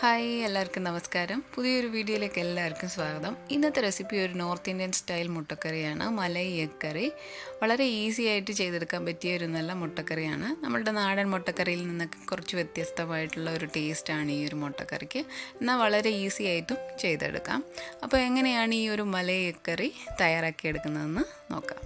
Hi എല്ലാവർക്കും നമസ്കാരം. പുതിയൊരു വീഡിയോയിലേക്ക് എല്ലാവർക്കും സ്വാഗതം. ഇന്നത്തെ റെസിപ്പി ഒരു നോർത്ത് ഇന്ത്യൻ സ്റ്റൈൽ മുട്ടക്കറിയാണ്, മലൈ എഗ് കറി. വളരെ ഈസി ആയിട്ട് ചെയ്തെടുക്കാൻ പറ്റിയ ഒരു നല്ല മുട്ടക്കറിയാണ്. നമ്മളുടെ നാടൻ മുട്ടക്കറിയിൽ നിന്നൊക്കെ കുറച്ച് വ്യത്യസ്തമായിട്ടുള്ള ഒരു ടേസ്റ്റാണ് ഈ ഒരു മുട്ടക്കറിക്ക്. എന്നാൽ വളരെ ഈസി ആയിട്ടും ചെയ്തെടുക്കാം. അപ്പോൾ എങ്ങനെയാണ് ഈ ഒരു മലൈ എഗ് കറി തയ്യാറാക്കിയെടുക്കുന്നതെന്ന് നോക്കാം.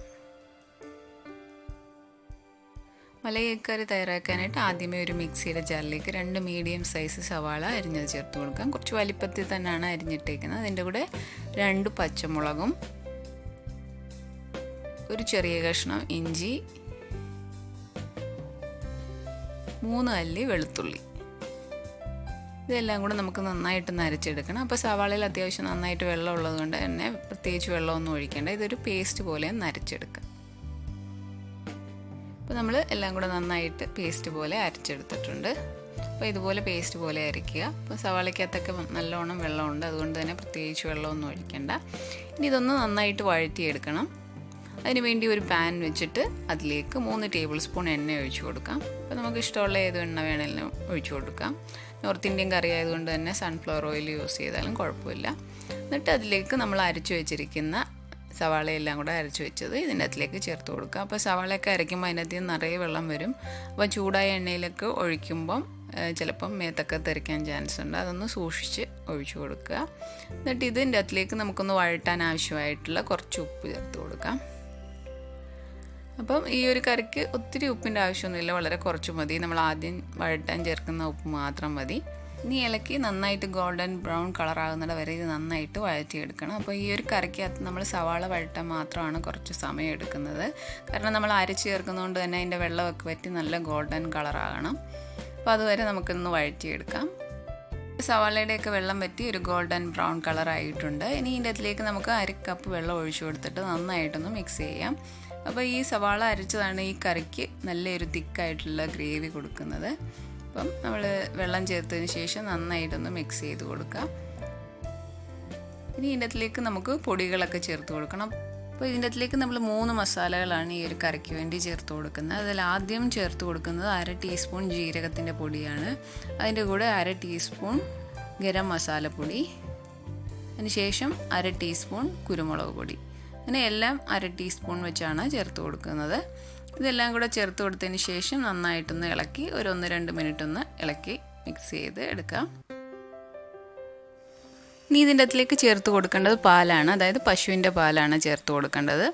മലൈ എഗ് കറി തയ്യാറാക്കാനായിട്ട് ആദ്യമേ ഒരു മിക്സിയുടെ ജാറിലേക്ക് 2 മീഡിയം സൈസ് സവാള അരിഞ്ഞത് ചേർത്ത് കൊടുക്കാം. കുറച്ച് വലിപ്പത്തിൽ തന്നെയാണ് അരിഞ്ഞിട്ടേക്കുന്നത്. അതിൻ്റെ കൂടെ 2 പച്ചമുളകും, ഒരു ചെറിയ കഷ്ണം ഇഞ്ചി, 3 അല്ലി വെളുത്തുള്ളി. ഇതെല്ലാം കൂടെ നമുക്ക് നന്നായിട്ട് അരച്ചെടുക്കണം. അപ്പോൾ സവാളയിൽ അത്യാവശ്യം നന്നായിട്ട് വെള്ളം ഉള്ളതുകൊണ്ട് തന്നെ പ്രത്യേകിച്ച് വെള്ളമൊന്നും ഒഴിക്കേണ്ട. ഇതൊരു പേസ്റ്റ് പോലെ അരച്ചെടുക്കാം. അപ്പോൾ നമ്മൾ എല്ലാം കൂടെ നന്നായിട്ട് പേസ്റ്റ് പോലെ അരച്ചെടുത്തിട്ടുണ്ട്. അപ്പോൾ ഇതുപോലെ പേസ്റ്റ് പോലെ അരയ്ക്കുക. അപ്പോൾ സവാളയ്ക്കകത്തൊക്കെ നല്ലോണം വെള്ളമുണ്ട്, അതുകൊണ്ട് തന്നെ പ്രത്യേകിച്ച് വെള്ളമൊന്നും ഒഴിക്കേണ്ട. ഇനി ഇതൊന്ന് നന്നായിട്ട് വഴറ്റിയെടുക്കണം. അതിനുവേണ്ടി ഒരു പാൻ വെച്ചിട്ട് അതിലേക്ക് 3 ടേബിൾ സ്പൂൺ എണ്ണ ഒഴിച്ചു കൊടുക്കാം. അപ്പോൾ നമുക്ക് ഇഷ്ടമുള്ള ഏത് എണ്ണ വേണമെങ്കിലും ഒഴിച്ചു കൊടുക്കാം. നോർത്ത് ഇന്ത്യൻ കറി ആയതുകൊണ്ട് തന്നെ സൺഫ്ലവർ ഓയിൽ യൂസ് ചെയ്താലും കുഴപ്പമില്ല. എന്നിട്ട് അതിലേക്ക് നമ്മൾ അരച്ചു വെച്ചിരിക്കുന്ന സവാളയെല്ലാം കൂടെ അരച്ച് വെച്ചത് ഇതിൻ്റെ അകത്തിലേക്ക് ചേർത്ത് കൊടുക്കുക. അപ്പോൾ സവാളയൊക്കെ അരയ്ക്കുമ്പോൾ അതിനകത്ത് നിറയെ വെള്ളം വരും. അപ്പോൾ ചൂടായ എണ്ണയിലേക്ക് ഒഴിക്കുമ്പം ചിലപ്പം മേത്തൊക്കെ തെറിക്കാൻ ചാൻസ് ഉണ്ട്. അതൊന്ന് സൂക്ഷിച്ച് ഒഴിച്ചു കൊടുക്കുക. എന്നിട്ട് ഇതിൻ്റെ അകത്തിലേക്ക് നമുക്കൊന്ന് വഴറ്റാൻ ആവശ്യമായിട്ടുള്ള കുറച്ച് ഉപ്പ് ചേർത്ത് കൊടുക്കാം. അപ്പം ഈ ഒരു കറിക്ക് ഒത്തിരി ഉപ്പിൻ്റെ ആവശ്യമൊന്നുമില്ല, വളരെ കുറച്ച് മതി. നമ്മൾ ആദ്യം വഴറ്റാൻ ചേർക്കുന്ന ഉപ്പ് മാത്രം മതി. ഇനി ഇളക്കി നന്നായിട്ട് ഗോൾഡൻ ബ്രൗൺ കളറാകുന്നത് വരെ ഇത് നന്നായിട്ട് വഴറ്റിയെടുക്കണം. അപ്പോൾ ഈ ഒരു കറിക്കകത്ത് നമ്മൾ സവാള വഴറ്റാൻ മാത്രമാണ് കുറച്ച് സമയം എടുക്കുന്നത്. കാരണം നമ്മൾ അരച്ച് ചേർക്കുന്നതുകൊണ്ട് തന്നെ അതിൻ്റെ വെള്ളമൊക്കെ വറ്റി നല്ല ഗോൾഡൻ കളറാകണം. അപ്പോൾ അതുവരെ നമുക്കൊന്ന് വഴറ്റിയെടുക്കാം. സവാളയുടെയൊക്കെ വെള്ളം വറ്റി ഒരു ഗോൾഡൻ ബ്രൗൺ കളറായിട്ടുണ്ട്. ഇനി ഇതിൻ്റെ അതിലേക്ക് നമുക്ക് 1/2 കപ്പ് വെള്ളം ഒഴിച്ചു കൊടുത്തിട്ട് നന്നായിട്ടൊന്ന് മിക്സ് ചെയ്യാം. അപ്പോൾ ഈ സവാള അരച്ചതാണ് ഈ കറിക്ക് നല്ലൊരു തിക്കായിട്ടുള്ള ഗ്രേവി കൊടുക്കുന്നത്. അപ്പം നമ്മൾ വെള്ളം ചേർത്തതിന് ശേഷം നന്നായിട്ടൊന്ന് മിക്സ് ചെയ്ത് കൊടുക്കാം. ഇനി ഇതിൻ്റെ അതിലേക്ക് നമുക്ക് പൊടികളൊക്കെ ചേർത്ത് കൊടുക്കണം. അപ്പോൾ ഇതിൻ്റെ അതിലേക്ക് നമ്മൾ 3 മസാലകളാണ് ഈ ഒരു കറിക്ക് വേണ്ടി ചേർത്ത് കൊടുക്കുന്നത്. അതിൽ ആദ്യം ചേർത്ത് കൊടുക്കുന്നത് 1/2 ടീസ്പൂൺ ജീരകത്തിൻ്റെ പൊടിയാണ്. അതിൻ്റെ കൂടെ 1/2 ടീസ്പൂൺ ഗരം മസാലപ്പൊടി, അതിനുശേഷം 1/2 ടീസ്പൂൺ കുരുമുളക് പൊടി. അങ്ങനെ എല്ലാം 1/2 ടീസ്പൂൺ വെച്ചാണ് ചേർത്ത് കൊടുക്കുന്നത്. ഇതെല്ലാം കൂടെ ചേർത്ത് കൊടുത്തതിന് ശേഷം നന്നായിട്ടൊന്ന് ഇളക്കി ഒരു 1-2 മിനിറ്റ് ഒന്ന് ഇളക്കി മിക്സ് ചെയ്ത് എടുക്കാം. ഇനി ഇതിൻ്റെ അകത്തിലേക്ക് ചേർത്ത് കൊടുക്കേണ്ടത് പാലാണ്, അതായത് പശുവിൻ്റെ പാലാണ് ചേർത്ത് കൊടുക്കേണ്ടത്.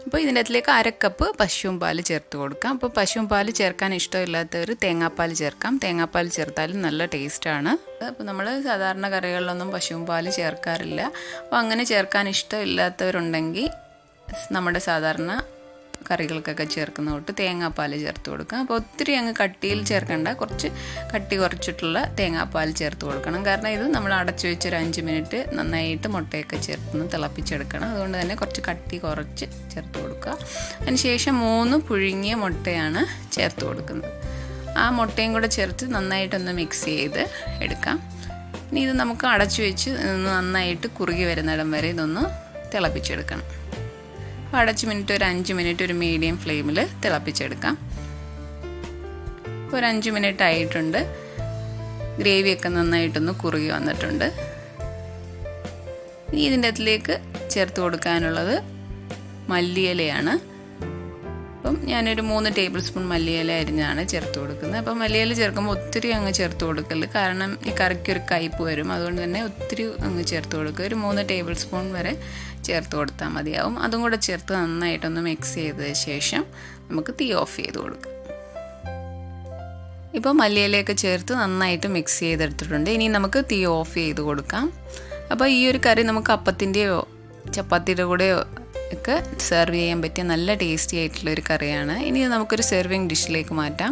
അപ്പോൾ ഇതിൻ്റെ അകത്തിലേക്ക് 1/2 കപ്പ് പശുവും പാൽ ചേർത്ത് കൊടുക്കാം. അപ്പോൾ പശുവും പാൽ ചേർക്കാൻ ഇഷ്ടമില്ലാത്തവർ തേങ്ങാപ്പാൽ ചേർക്കാം. തേങ്ങാപ്പാൽ ചേർത്താലും നല്ല ടേസ്റ്റാണ്. അപ്പോൾ നമ്മൾ സാധാരണ കറികളിലൊന്നും പശുവും പാൽ ചേർക്കാറില്ല. അപ്പോൾ അങ്ങനെ ചേർക്കാൻ ഇഷ്ടമില്ലാത്തവരുണ്ടെങ്കിൽ നമ്മുടെ സാധാരണ കറികൾക്കൊക്കെ ചേർക്കുന്ന തൊട്ട് തേങ്ങാപ്പാൽ ചേർത്ത് കൊടുക്കാം. അപ്പോൾ ഒത്തിരി അങ്ങ് കട്ടിയിൽ ചേർക്കേണ്ട, കുറച്ച് കട്ടി കുറച്ചിട്ടുള്ള തേങ്ങാപ്പാൽ ചേർത്ത് കൊടുക്കണം. കാരണം ഇത് നമ്മൾ അടച്ചു വെച്ചൊരു 5 മിനിറ്റ് നന്നായിട്ട് മുട്ടയൊക്കെ ചേർത്ത് തിളപ്പിച്ചെടുക്കണം. അതുകൊണ്ട് തന്നെ കുറച്ച് കട്ടി കുറച്ച് ചേർത്ത് കൊടുക്കുക. അതിനുശേഷം 3 പുഴുങ്ങിയ മുട്ടയാണ് ചേർത്ത് കൊടുക്കുന്നത്. ആ മുട്ടയും കൂടെ ചേർത്ത് നന്നായിട്ടൊന്ന് മിക്സ് ചെയ്ത് എടുക്കാം. ഇനി ഇത് നമുക്ക് അടച്ചു വെച്ച് നന്നായിട്ട് കുറുകി വരുന്നിടം വരെ ഇതൊന്ന് തിളപ്പിച്ചെടുക്കണം. അപ്പോൾ അടച്ച് ഒരു 5 മിനിറ്റ് ഒരു മീഡിയം ഫ്ലെയിമിൽ തിളപ്പിച്ചെടുക്കാം. ഒരു 5 മിനിറ്റ് ആയിട്ടുണ്ട്. ഗ്രേവിയൊക്കെ നന്നായിട്ടൊന്ന് കുറുകി വന്നിട്ടുണ്ട്. ഇനി ഇതിൻ്റെ അതിലേക്ക് ചേർത്ത് കൊടുക്കാനുള്ളത് മല്ലിയിലയാണ്. അപ്പം ഞാനൊരു 3 ടേബിൾ സ്പൂൺ മല്ലിയില അരിഞ്ഞാണ് ചേർത്ത് കൊടുക്കുന്നത്. അപ്പം മല്ലിയില ചേർക്കുമ്പോൾ ഒത്തിരി അങ്ങ് ചേർത്ത് കൊടുക്കല്, കാരണം ഈ കറിക്കൊരു കയ്പ്പ് വരും. അതുകൊണ്ട് തന്നെ ഒത്തിരി അങ്ങ് ചേർത്ത് കൊടുക്കുക. ഒരു 3 ടേബിൾ സ്പൂൺ വരെ ചേർത്ത് കൊടുത്താൽ മതിയാവും. അതും കൂടെ ചേർത്ത് നന്നായിട്ടൊന്ന് മിക്സ് ചെയ്തതിന് ശേഷം നമുക്ക് തീ ഓഫ് ചെയ്ത് കൊടുക്കാം. ഇപ്പോൾ മല്ലിയിലയൊക്കെ ചേർത്ത് നന്നായിട്ട് മിക്സ് ചെയ്തെടുത്തിട്ടുണ്ട്. ഇനി നമുക്ക് തീ ഓഫ് ചെയ്ത് കൊടുക്കാം. അപ്പോൾ ഈ ഒരു കറി നമുക്ക് അപ്പത്തിൻ്റെയോ ചപ്പാത്തിയുടെ കൂടെയോ ഒക്കെ സെർവ് ചെയ്യാൻ പറ്റിയ നല്ല ടേസ്റ്റി ആയിട്ടുള്ളൊരു കറിയാണ്. ഇനി നമുക്കൊരു സെർവിങ് ഡിഷിലേക്ക് മാറ്റാം.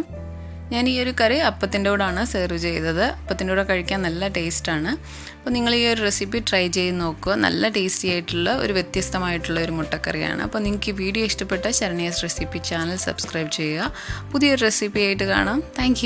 ഞാൻ ഈ ഒരു കറി അപ്പത്തിൻ്റെ കൂടെയാണ് സെർവ് ചെയ്തത്. അപ്പത്തിൻ്റെ കൂടെ കഴിക്കാൻ നല്ല ടേസ്റ്റാണ്. അപ്പോൾ നിങ്ങൾ ഈ ഒരു റെസിപ്പി ട്രൈ ചെയ്ത് നോക്കുക. നല്ല ടേസ്റ്റി ആയിട്ടുള്ള ഒരു വ്യത്യസ്തമായിട്ടുള്ള ഒരു മുട്ടക്കറിയാണ്. അപ്പോൾ നിങ്ങൾക്ക് ഈ വീഡിയോ ഇഷ്ടപ്പെട്ട ശരണ്യാസ് റെസിപ്പി ചാനൽ സബ്സ്ക്രൈബ് ചെയ്യുക. പുതിയൊരു റെസിപ്പി ആയിട്ട് കാണാം. താങ്ക്